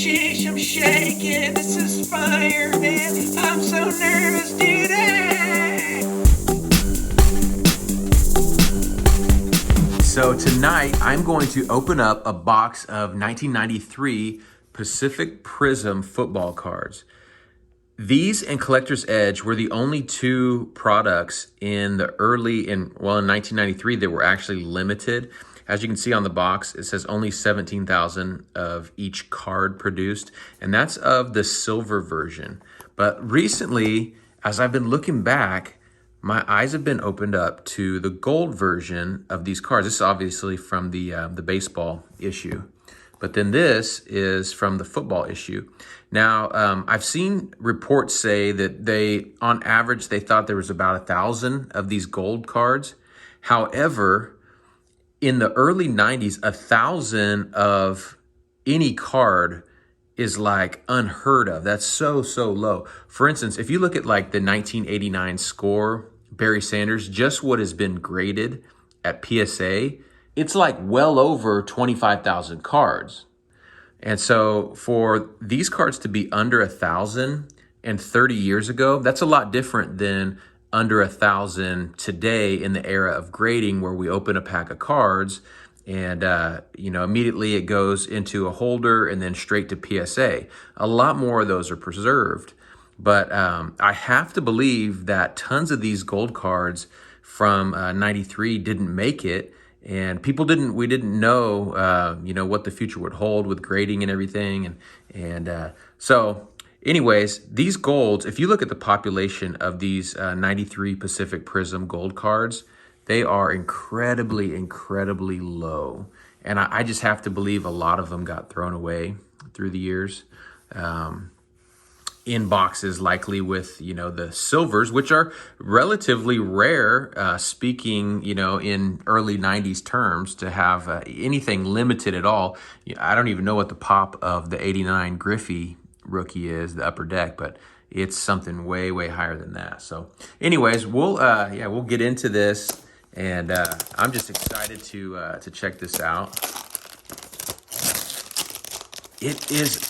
sheesh, I'm shaking. This is fire, man. I'm so nervous today. So tonight, I'm going to open up a box of 1993 Pacific Prism football cards. These and Collector's Edge were the only two products in the in 1993 that were actually limited. As you can see on the box, it says only 17,000 of each card produced, and that's of the silver version. But recently, as I've been looking back, my eyes have been opened up to the gold version of these cards. This is obviously from the baseball issue. But then this is from the football issue. Now, I've seen reports say that on average, they thought there was about 1,000 of these gold cards. However, in the early 90s, 1,000 of any card is like unheard of. That's so low. For instance, if you look at like the 1989 score, Barry Sanders, just what has been graded at PSA, it's like well over 25,000 cards. And so for these cards to be under 1,000 and 30 years ago, that's a lot different than under 1,000 today in the era of grading, where we open a pack of cards and immediately it goes into a holder and then straight to PSA. A lot more of those are preserved. But I have to believe that tons of these gold cards from 93 didn't make it. And we didn't know, what the future would hold with grading and everything. So anyways, these golds, if you look at the population of these 93 Pacific Prism gold cards, they are incredibly low. And I just have to believe a lot of them got thrown away through the years. In boxes, likely with, the silvers, which are relatively rare, speaking, in early 90s terms, to have anything limited at all. I don't even know what the pop of the 89 Griffey rookie is, the upper deck, but it's something way higher than that. So anyways, we'll get into this, and I'm just excited to check this out. It is,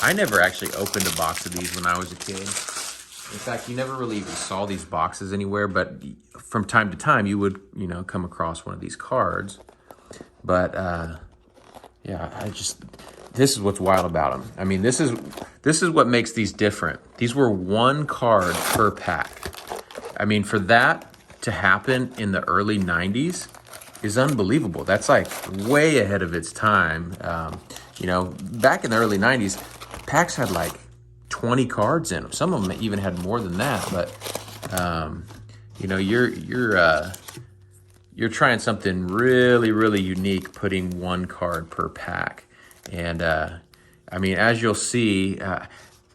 I never actually opened a box of these when I was a kid. In fact, you never really even saw these boxes anywhere, but from time to time you would, come across one of these cards. But this is what's wild about them. This is what makes these different. These were one card per pack. For that to happen in the early 90s is unbelievable. That's like way ahead of its time. Back in the early 90s, packs had like 20 cards in them. Some of them even had more than that. But you're trying something really unique, putting one card per pack. And as you'll see,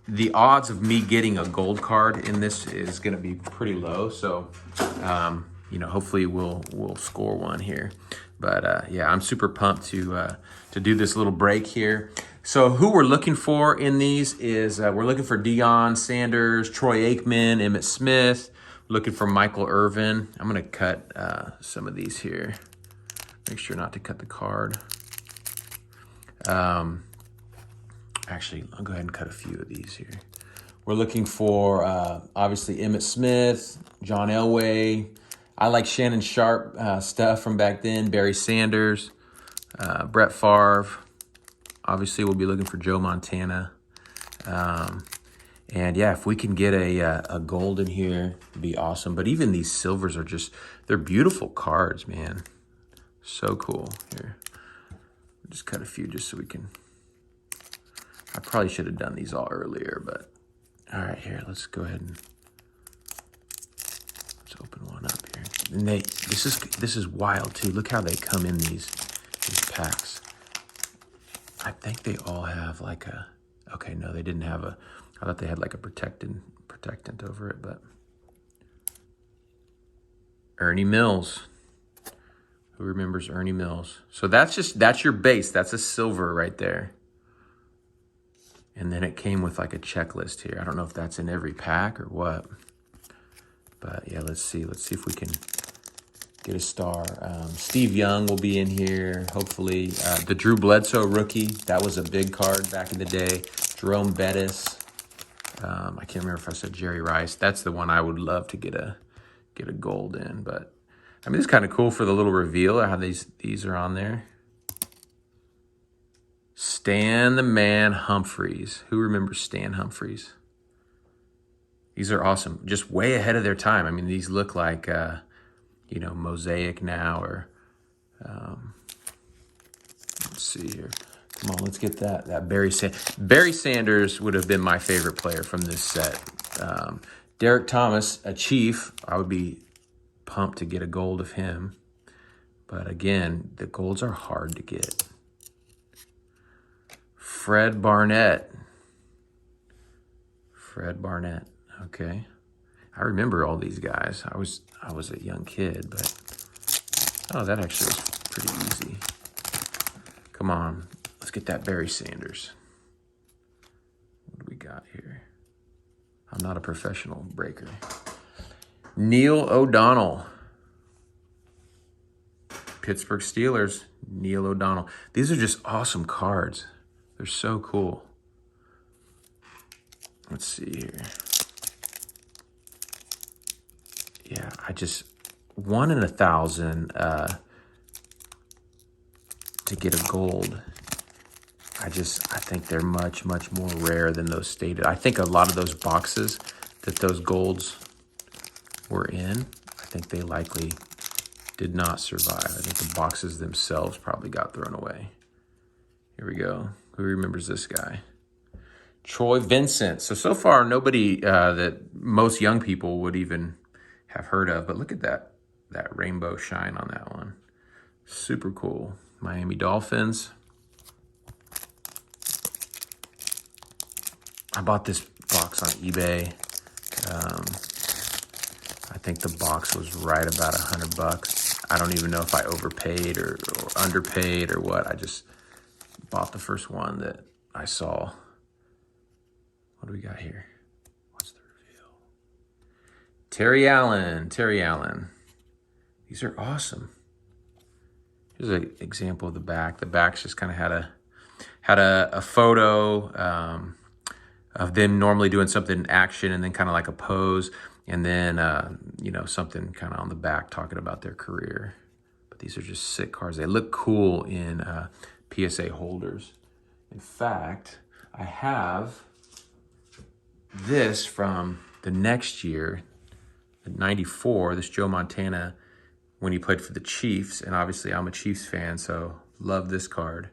the odds of me getting a gold card in this is going to be pretty low. So hopefully we'll score one here. But I'm super pumped to do this little break here. So who we're looking for in these is we're looking for Deion Sanders, Troy Aikman, Emmitt Smith. We're looking for Michael Irvin. I'm going to cut some of these here. Make sure not to cut the card. Actually, I'll go ahead and cut a few of these here. We're looking for, obviously, Emmitt Smith, John Elway. I like Shannon Sharp stuff from back then, Barry Sanders, Brett Favre. Obviously, we'll be looking for Joe Montana. If we can get a gold in here, it'd be awesome. But even these silvers are they're beautiful cards, man. So cool. Here, just cut a few just so we can. I probably should have done these all earlier, but all right, here, let's go ahead and let's open one up here. And this is wild too. Look how they come in these packs. I think they all have like okay, no, they didn't have I thought they had like a protectant over it, but Ernie Mills. Who remembers Ernie Mills? So that's your base. That's a silver right there. And then it came with like a checklist here. I don't know if that's in every pack or what. But yeah, let's see. Let's see if we can get a star. Steve Young will be in here, hopefully. The Drew Bledsoe rookie, that was a big card back in the day. Jerome Bettis. I can't remember if I said Jerry Rice. That's the one I would love to get a gold in. But I mean, it's kind of cool for the little reveal how these are on there. Stan the Man Humphries. Who remembers Stan Humphries? These are awesome. Just way ahead of their time. I mean, these look like, you know, Mosaic now or, let's see here. Come on, let's get that Barry Sanders. Barry Sanders would have been my favorite player from this set. Derek Thomas, a Chief. I would be pumped to get a gold of him. But again, the golds are hard to get. Fred Barnett. Fred Barnett. Okay. I remember all these guys. I was a young kid, but oh, that actually was pretty easy. Come on. Let's get that Barry Sanders. What do we got here? I'm not a professional breaker. Neil O'Donnell. Pittsburgh Steelers. Neil O'Donnell. These are just awesome cards. They're so cool. Let's see here. Yeah, I just 1 in 1,000 to get a gold. I think they're much more rare than those stated. I think a lot of those boxes that those golds were in, I think they likely did not survive. I think the boxes themselves probably got thrown away. Here we go. Who remembers this guy? Troy Vincent. So far, nobody that most young people would even have heard of, but look at that rainbow shine on that one. Super cool. Miami Dolphins. I bought this box on eBay. I think the box was right about $100. I don't even know if I overpaid or underpaid or what. I just bought the first one that I saw. What do we got here? What's the reveal? Terry Allen. These are awesome. Here's an example of the back. The back's just kind of had a photo of them normally doing something in action and then kind of like a pose. And then, you know, something kind of on the back talking about their career. But these are just sick cards. They look cool in PSA holders. In fact, I have this from the next year, 94, this Joe Montana, when he played for the Chiefs. And obviously I'm a Chiefs fan, so love this card.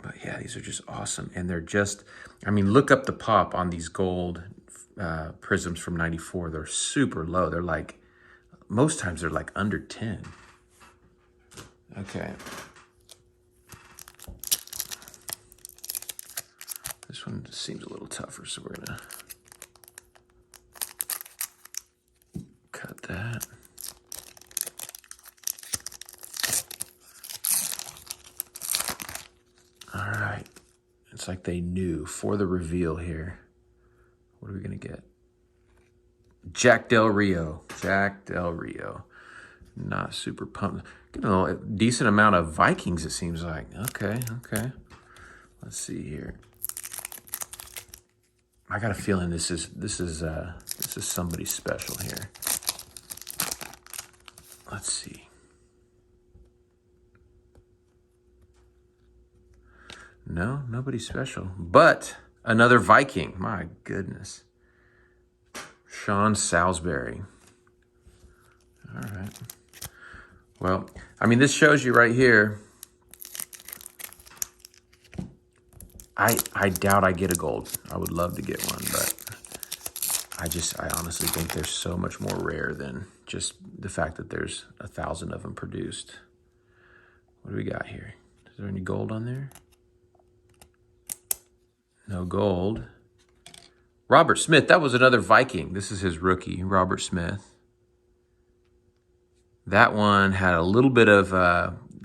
But yeah, these are just awesome. And they're just, I mean, look up the pop on these gold Prisms from 94. They're super low. They're like, most times they're like under 10. Okay. This one seems a little tougher, so we're gonna cut that. All right. It's like they knew for the reveal here. What are we gonna get? Jack Del Rio. Not super pumped. Getting a decent amount of Vikings, it seems like. Okay. Let's see here. I got a feeling this is somebody special here. Let's see. No, nobody special. But another Viking. My goodness. Sean Salisbury. All right. Well, I mean, this shows you right here. I doubt I get a gold. I would love to get one, but I honestly think they're so much more rare than just the fact that there's 1,000 of them produced. What do we got here? Is there any gold on there? No gold. Robert Smith, that was another Viking. This is his rookie, Robert Smith. That one had a little bit of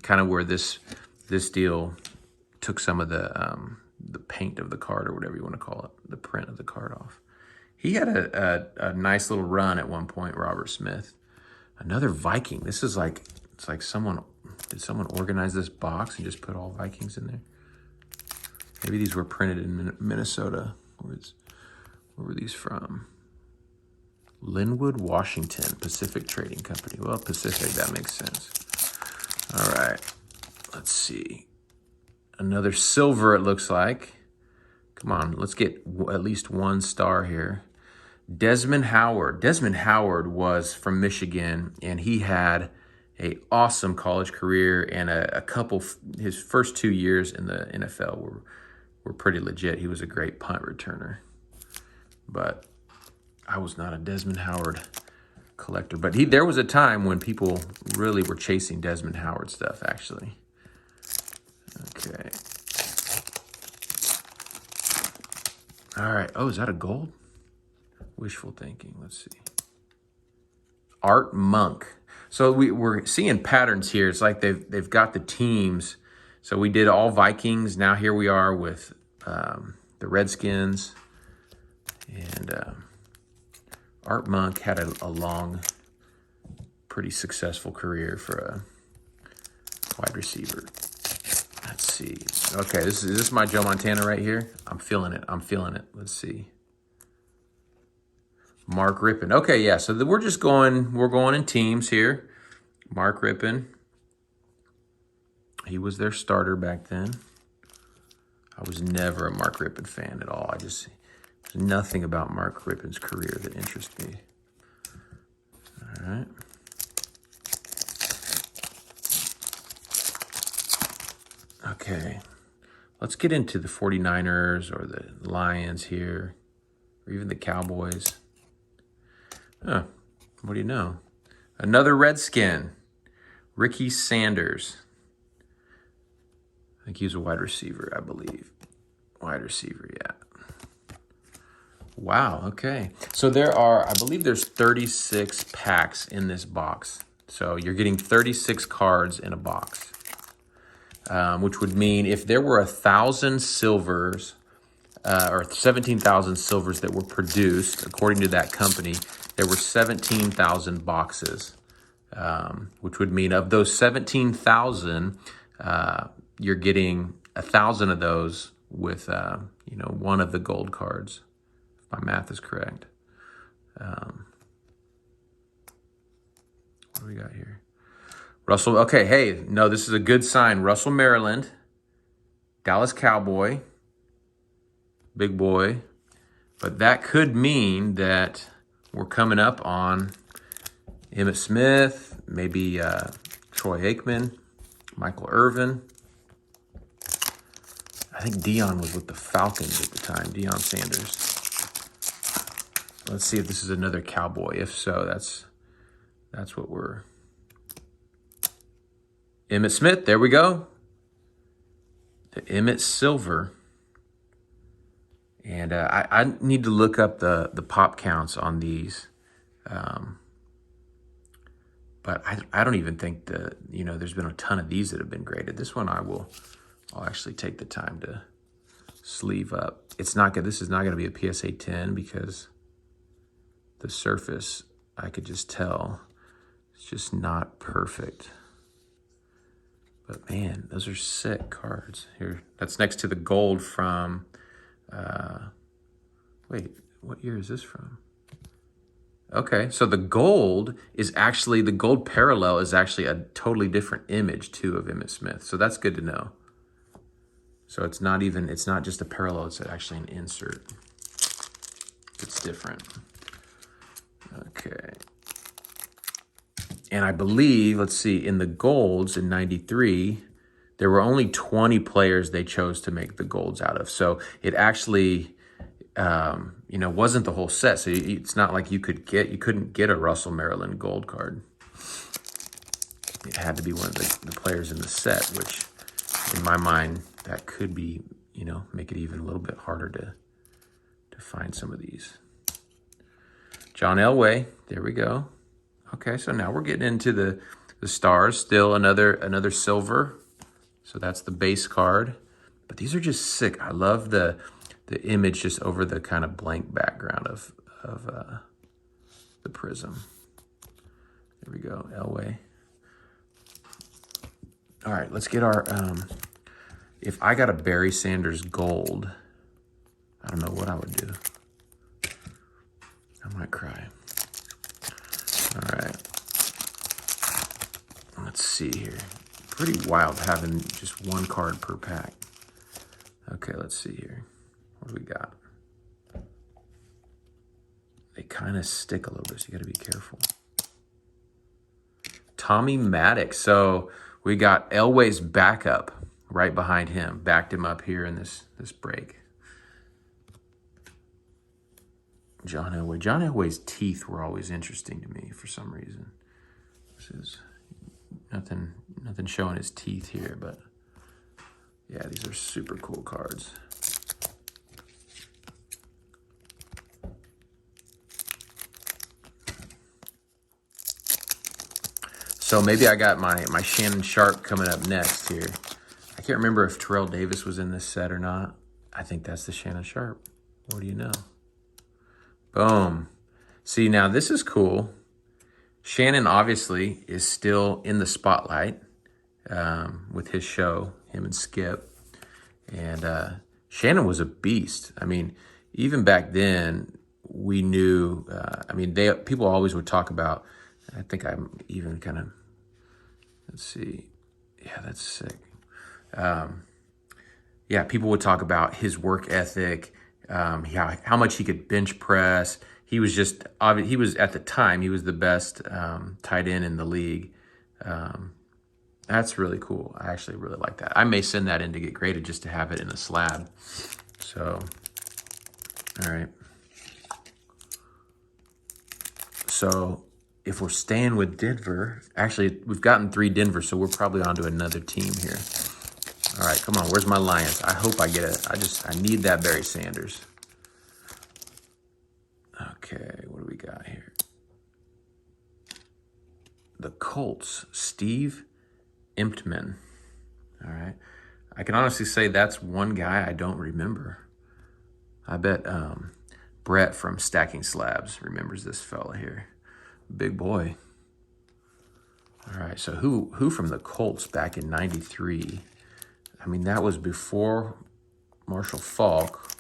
kind of where this deal took some of the paint of the card or whatever you want to call it, the print of the card off. He had a nice little run at one point, Robert Smith. Another Viking. This is like, it's like did someone organize this box and just put all Vikings in there? Maybe these were printed in Minnesota. Where were these from? Linwood, Washington, Pacific Trading Company. Well, Pacific, that makes sense. All right, let's see. Another silver, it looks like. Come on, let's get at least one star here. Desmond Howard. Desmond Howard was from Michigan, and he had an awesome college career, and a couple, his first 2 years in the NFL were pretty legit. He was a great punt returner. But I was not a Desmond Howard collector. But there was a time when people really were chasing Desmond Howard stuff, actually. Okay. All right. Oh, is that a gold? Wishful thinking. Let's see. Art Monk. So we're seeing patterns here. It's like they've got the teams. So we did all Vikings. Now here we are with the Redskins. And Art Monk had a long, pretty successful career for a wide receiver. Let's see. Okay, is this my Joe Montana right here? I'm feeling it. I'm feeling it. Let's see. Mark Rippon. Okay, yeah. So we're going in teams here. Mark Rippon. He was their starter back then. I was never a Mark Rippon fan at all. There's nothing about Mark Rippon's career that interests me. All right. Okay. Let's get into the 49ers or the Lions here, or even the Cowboys. Huh. What do you know? Another Redskin, Ricky Sanders. I think he was a wide receiver, I believe. Wide receiver, yeah. Wow, okay. So I believe there's 36 packs in this box. So you're getting 36 cards in a box, which would mean if there were 1,000 silvers or 17,000 silvers that were produced, according to that company, there were 17,000 boxes, which would mean of those 17,000, you're getting 1,000 of those with, one of the gold cards. My math is correct. What do we got here? Russell, okay, hey, no, this is a good sign. Russell, Maryland, Dallas Cowboy, big boy. But that could mean that we're coming up on Emmitt Smith, maybe Troy Aikman, Michael Irvin. I think Deion was with the Falcons at the time, Deion Sanders. Let's see if this is another Cowboy. If so, that's what we're... Emmitt Smith, there we go. The Emmitt Silver. And I need to look up the pop counts on these. But I don't even think there's been a ton of these that have been graded. This one I'll actually take the time to sleeve up. This is not going to be a PSA 10 because the surface, I could just tell, it's just not perfect. But man, those are sick cards. Here, that's next to the gold from, wait, what year is this from? Okay, so the gold parallel is actually a totally different image too of Emmitt Smith. So that's good to know. So it's not just a parallel, it's actually an insert. It's different. Okay. And I believe, let's see, in the golds in 93, there were only 20 players they chose to make the golds out of. So it actually, wasn't the whole set. So it's not like you couldn't get a Russell Maryland gold card. It had to be one of the players in the set, which in my mind, that could be, make it even a little bit harder to find some of these. John Elway, there we go. Okay, so now we're getting into the stars. Still another silver. So that's the base card. But these are just sick. I love the image just over the kind of blank background of the prism. There we go, Elway. All right, let's get our, if I got a Barry Sanders gold, I don't know what I would do. I might cry. All right. Let's see here. Pretty wild having just one card per pack. Okay, let's see here. What do we got? They kind of stick a little bit, so you got to be careful. Tommy Maddox. So we got Elway's backup right behind him. Backed him up here in this break. John Elway. John Elway's teeth were always interesting to me for some reason. This is nothing showing his teeth here, but yeah, these are super cool cards. So maybe I got my Shannon Sharp coming up next here. I can't remember if Terrell Davis was in this set or not. I think that's the Shannon Sharp. What do you know? Boom. See, now this is cool. Shannon obviously is still in the spotlight with his show, him and Skip. And Shannon was a beast. I mean, even back then, we knew, people always would talk about, I think I'm even kind of, let's see. Yeah, that's sick. Yeah, people would talk about his work ethic, how much he could bench press. He was just, he was, at the time, he was the best tight end in the league. That's really cool. I actually really like that. I may send that in to get graded just to have it in a slab. So, all right. So if we're staying with Denver, actually, we've gotten 3 Denver, so we're probably on to another team here. All right, come on. Where's my Lions? I hope I get it. I need that Barry Sanders. Okay, what do we got here? The Colts, Steve Emptman. All right. I can honestly say that's one guy I don't remember. I bet Brett from Stacking Slabs remembers this fella here. Big boy. All right, so who from the Colts back in '93? I mean, that was before Marshall Faulk.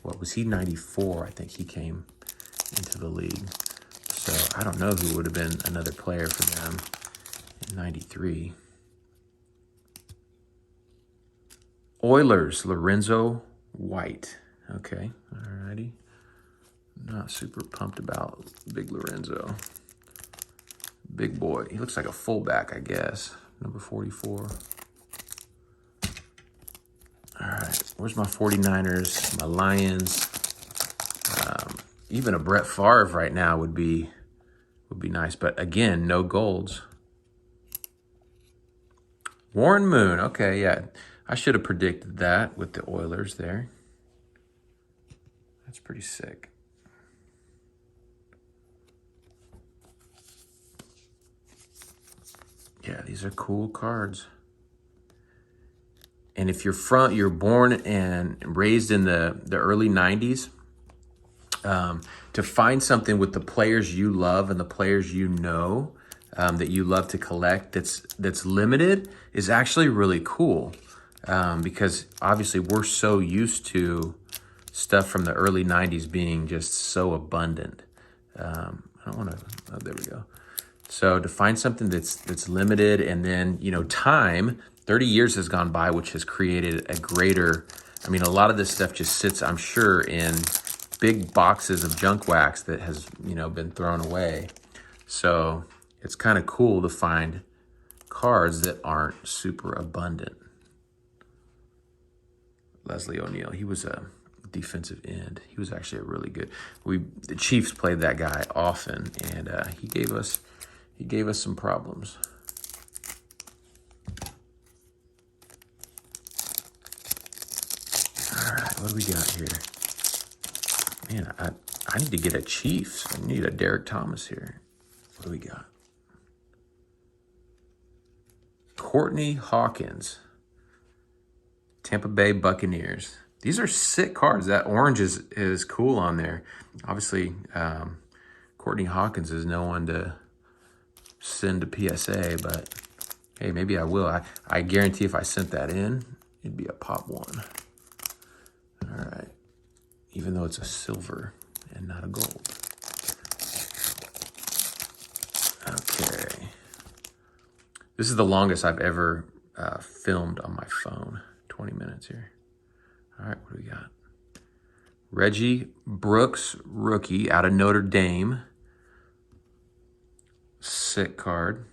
What was he, 94? I think he came into the league. So I don't know who would have been another player for them in '93. Oilers, Lorenzo White. Okay, all righty. Not super pumped about Big Lorenzo. Big boy. He looks like a fullback, I guess. Number 44. All right, where's my 49ers, my Lions? Even a Brett Favre right now would be nice, but again, no golds. Warren Moon, okay, yeah. I should have predicted that with the Oilers there. That's pretty sick. Yeah, these are cool cards. And if you're born and raised in the early 90s, to find something with the players you love and the players you know that you love to collect that's limited is actually really cool. Because obviously we're so used to stuff from the early 90s being just so abundant. I don't want to, oh, there we go. So to find something that's limited, and then, time, 30 years has gone by, which has created a greater, a lot of this stuff just sits, I'm sure, in big boxes of junk wax that has, been thrown away. So it's kind of cool to find cards that aren't super abundant. Leslie O'Neal, he was a defensive end. He was actually a really good, the Chiefs played that guy often, and he gave us some problems. All right, what do we got here? Man, I need to get a Chiefs. I need a Derek Thomas here. What do we got? Courtney Hawkins, Tampa Bay Buccaneers. These are sick cards. That orange is cool on there. Obviously, Courtney Hawkins is no one to send to PSA, but hey, maybe I will. I guarantee if I sent that in, it'd be a pop one. All right. Even though it's a silver and not a gold. Okay. This is the longest I've ever filmed on my phone. 20 minutes here. All right, what do we got? Reggie Brooks, rookie out of Notre Dame. Sick card.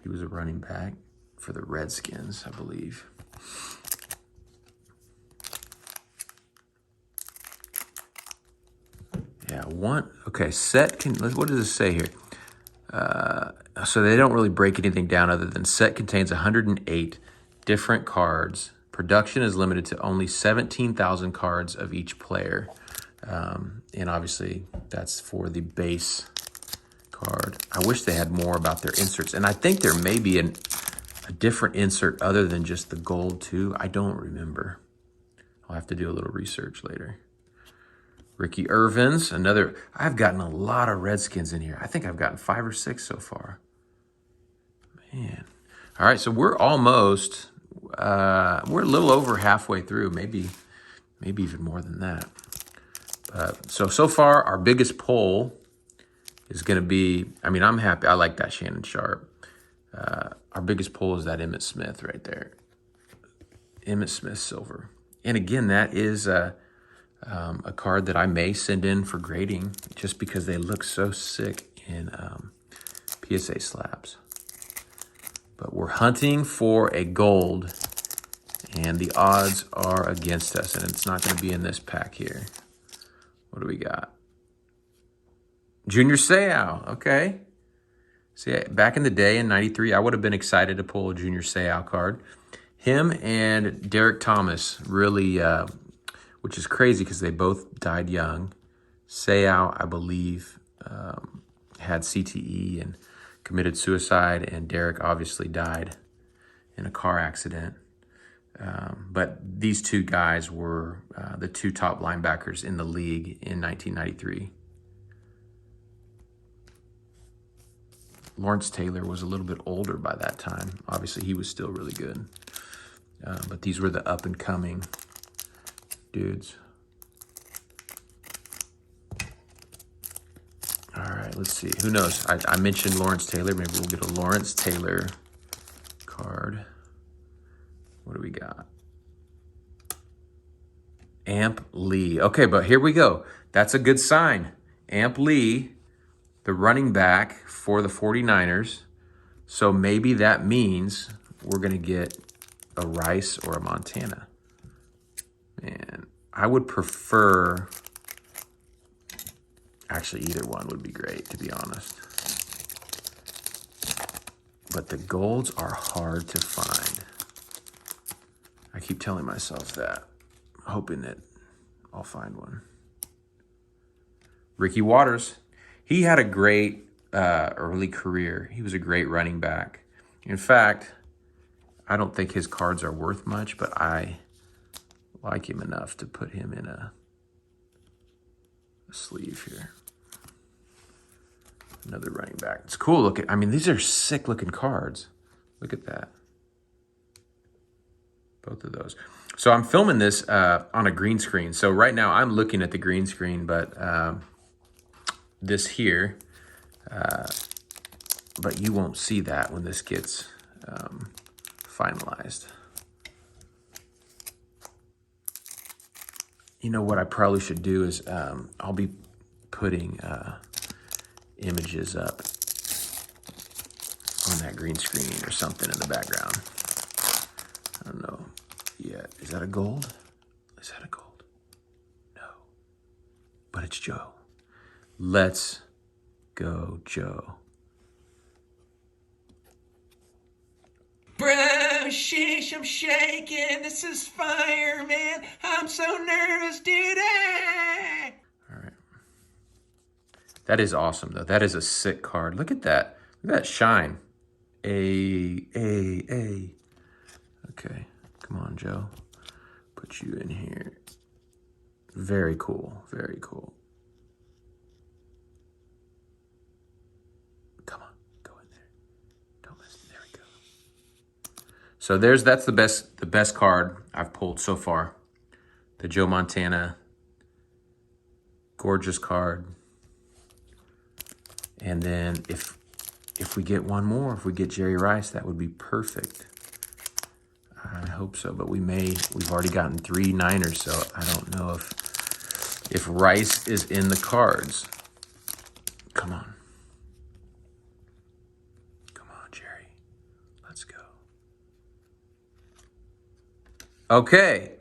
He was a running back for the Redskins, I believe. Yeah, one. Okay, set can. What does this say here? So they don't really break anything down other than set contains 108 different cards. Production is limited to only 17,000 cards of each player. And obviously that's for the base card. I wish they had more about their inserts. And I think there may be a different insert other than just the gold too. I don't remember. I'll have to do a little research later. Ricky Irvins, another. I've gotten a lot of Redskins in here. I think I've gotten 5 or 6 so far. Man. All right, so we're almost, we're a little over halfway through, maybe even more than that. So far, our biggest poll is going to be, I mean, I'm happy. I like that Shannon Sharp. Our biggest poll is that Emmitt Smith right there. Emmitt Smith silver. And again, that is a card that I may send in for grading just because they look so sick in PSA slabs. But we're hunting for a gold, and the odds are against us, and it's not going to be in this pack here. What do we got? Junior Seau, okay. See, back in the day in 93, I would have been excited to pull a Junior Seau card. Him and Derek Thomas really, which is crazy because they both died young. Seau, I believe, had CTE and committed suicide, and Derek obviously died in a car accident. But these two guys were the two top linebackers in the league in 1993. Lawrence Taylor was a little bit older by that time. Obviously, he was still really good. But these were the up-and-coming dudes. All right, let's see. Who knows? I mentioned Lawrence Taylor. Maybe we'll get a Lawrence Taylor card. What do we got? Amp Lee. Okay, but here we go. That's a good sign. Amp Lee, the running back for the 49ers. So maybe that means we're going to get a Rice or a Montana. Man, I would prefer... Actually, either one would be great, to be honest. But the golds are hard to find. I keep telling myself that, hoping that I'll find one. Ricky Waters. He had a great early career. He was a great running back. In fact, I don't think his cards are worth much, but I like him enough to put him in a sleeve here. Another running back. It's cool looking. I mean, these are sick looking cards. Look at that. Both of those. So I'm filming this on a green screen. So right now I'm looking at the green screen, but this here, but you won't see that when this gets finalized. You know what I probably should do is I'll be putting images up on that green screen or something in the background. I don't know yet. Is that a gold? Is that a gold? No. But it's Joe. Let's go, Joe. Bro, shish, I'm shaking. This is fire, man. I'm so nervous today. All right. That is awesome, though. That is a sick card. Look at that. Look at that shine. A. Okay. Come on, Joe. Put you in here. Very cool. Very cool. So that's the best card I've pulled so far. The Joe Montana, gorgeous card. And then if we get one more, if we get Jerry Rice, that would be perfect. I hope so, but we've already gotten 3 Niners, so I don't know if Rice is in the cards. Come on. Come on, Jerry. Let's go. Okay.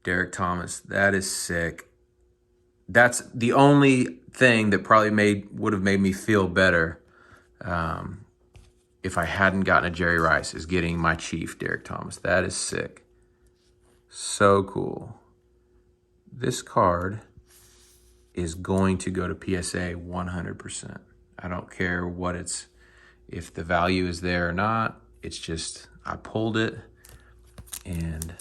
Derek Thomas, that is sick. That's the only thing that probably would have made me feel better if I hadn't gotten a Jerry Rice, is getting my Chief, Derek Thomas. That is sick. So cool. This card is going to go to PSA 100%. I don't care if the value is there or not. It's just, I pulled it, and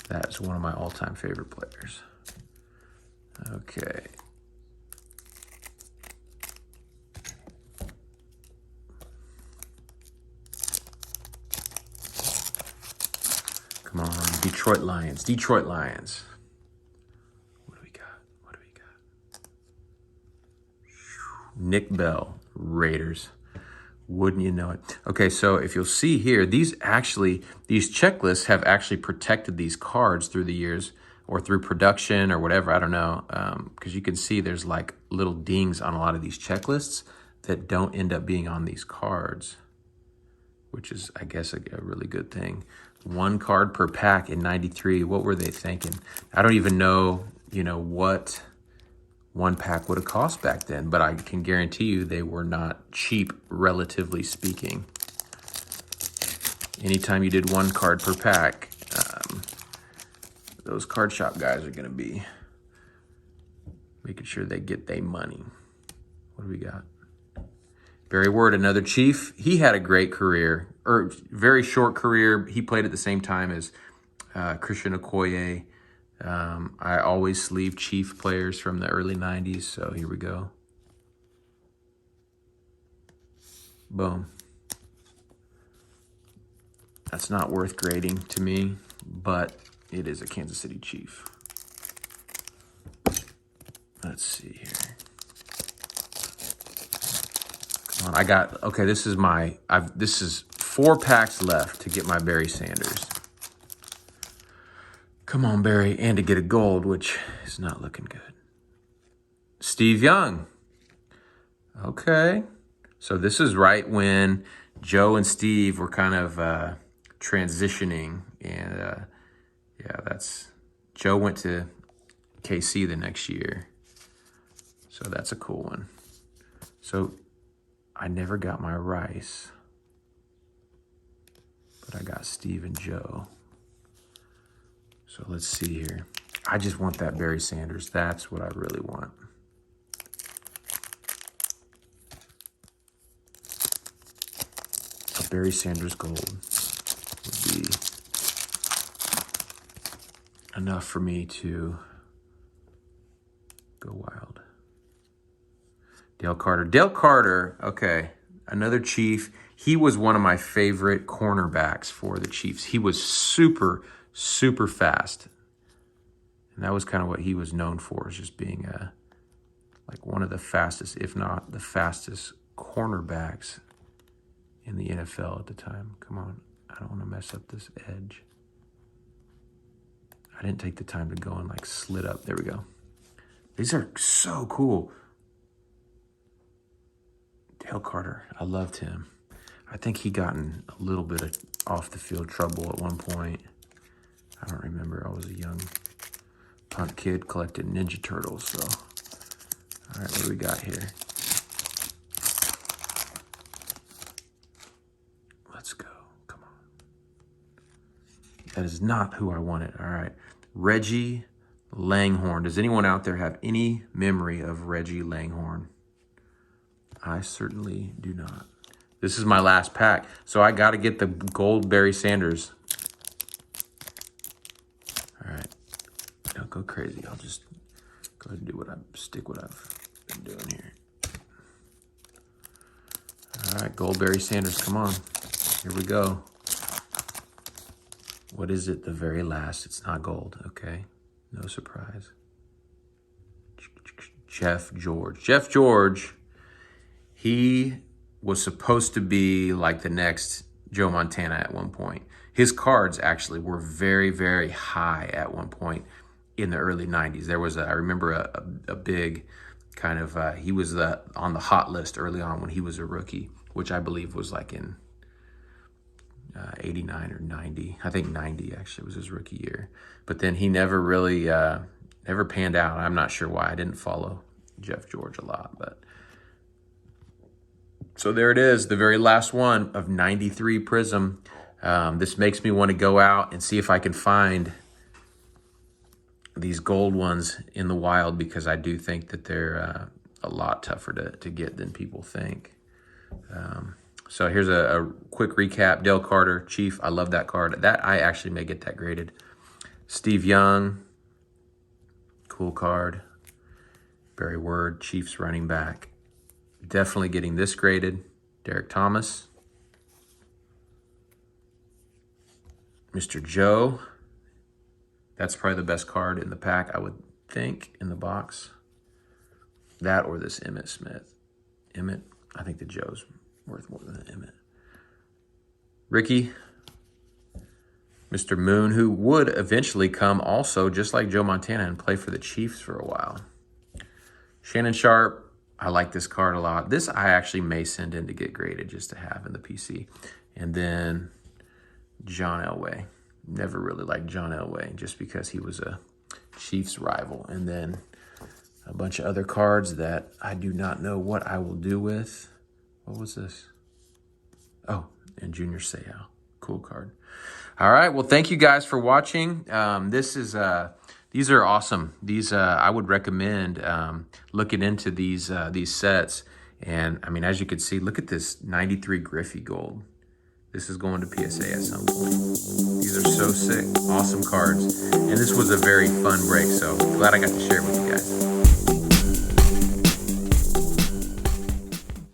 that's one of my all-time favorite players. Okay. Come on, Detroit Lions. What do we got? Nick Bell, Raiders. Wouldn't you know it? Okay, so if you'll see here, these checklists have actually protected these cards through the years, or through production or whatever, I don't know. Because you can see there's like little dings on a lot of these checklists that don't end up being on these cards, which is, I guess, a really good thing. 1 card per pack in 93. What were they thinking? I don't even know, what 1 pack would have cost back then, but I can guarantee you they were not cheap, relatively speaking. Anytime you did 1 card per pack, those card shop guys are going to be making sure they get their money. What do we got? Barry Ward, another Chief. He had a great career, or very short career. He played at the same time as Christian Okoye. I always sleeve Chief players from the early 90s, so here we go. Boom. That's not worth grading to me, but it is a Kansas City Chief. Let's see here. Come on, okay, this is 4 packs left to get my Barry Sanders. Come on, Barry, and to get a gold, which is not looking good. Steve Young. Okay. So this is right when Joe and Steve were kind of transitioning, and Joe went to KC the next year. So that's a cool one. So I never got my Rice, but I got Steve and Joe. So let's see here. I just want that Barry Sanders. That's what I really want. A Barry Sanders gold would be enough for me to go wild. Dale Carter, okay, another Chief. He was one of my favorite cornerbacks for the Chiefs. He was super fast. And that was kind of what he was known for, is just being like one of the fastest, if not the fastest cornerbacks in the NFL at the time. Come on, I don't want to mess up this edge. I didn't take the time to go and like slit up. There we go. These are so cool. Dale Carter, I loved him. I think he got in a little bit of off the field trouble at one point. I don't remember. I was a young punt kid collecting Ninja Turtles. So, all right, what do we got here? Let's go. Come on. That is not who I wanted. All right. Reggie Langhorn. Does anyone out there have any memory of Reggie Langhorn? I certainly do not. This is my last pack, so I got to get the gold Barry Sanders. All right. Don't go crazy. I'll just go ahead and do what I've been doing here. right, Goldberry Sanders, come on. Here we go. What is it? The very last. It's not gold. Okay. No surprise. Jeff George. Jeff George, he was supposed to be like the next Joe Montana at one point. His cards actually were very, very high at one point in the early 90s. There was, I remember a big kind of, he was on the hot list early on when he was a rookie, which I believe was like in 89 or 90. I think 90 actually was his rookie year. But then he never really, never panned out. I'm not sure why. I didn't follow Jeff George a lot. But so there it is, the very last one of 93 Prism. This makes me want to go out and see if I can find these gold ones in the wild, because I do think that they're a lot tougher to get than people think. So here's a quick recap. Dale Carter, Chief. I love that card. That I actually may get that graded. Steve Young, cool card. Barry Word, Chiefs running back. Definitely getting this graded. Derek Thomas. Mr. Joe. That's probably the best card in the pack, I would think, in the box. That or this Emmitt Smith. Emmitt, I think the Joe's worth more than Emmitt. Ricky, Mr. Moon, who would eventually come also, just like Joe Montana, and play for the Chiefs for a while. Shannon Sharp, I like this card a lot. This I actually may send in to get graded just to have in the PC. And then John Elway. Never really liked John Elway just because he was a Chiefs rival. And then a bunch of other cards that I do not know what I will do with. What was this? Oh, and Junior Seau. Cool card. All right. Well, thank you guys for watching. These are awesome. These I would recommend looking into these sets. And I mean, as you can see, look at this 93 Griffey gold. This is going to PSA at some point. These are so sick. Awesome cards. And this was a very fun break. So glad I got to share it with you guys.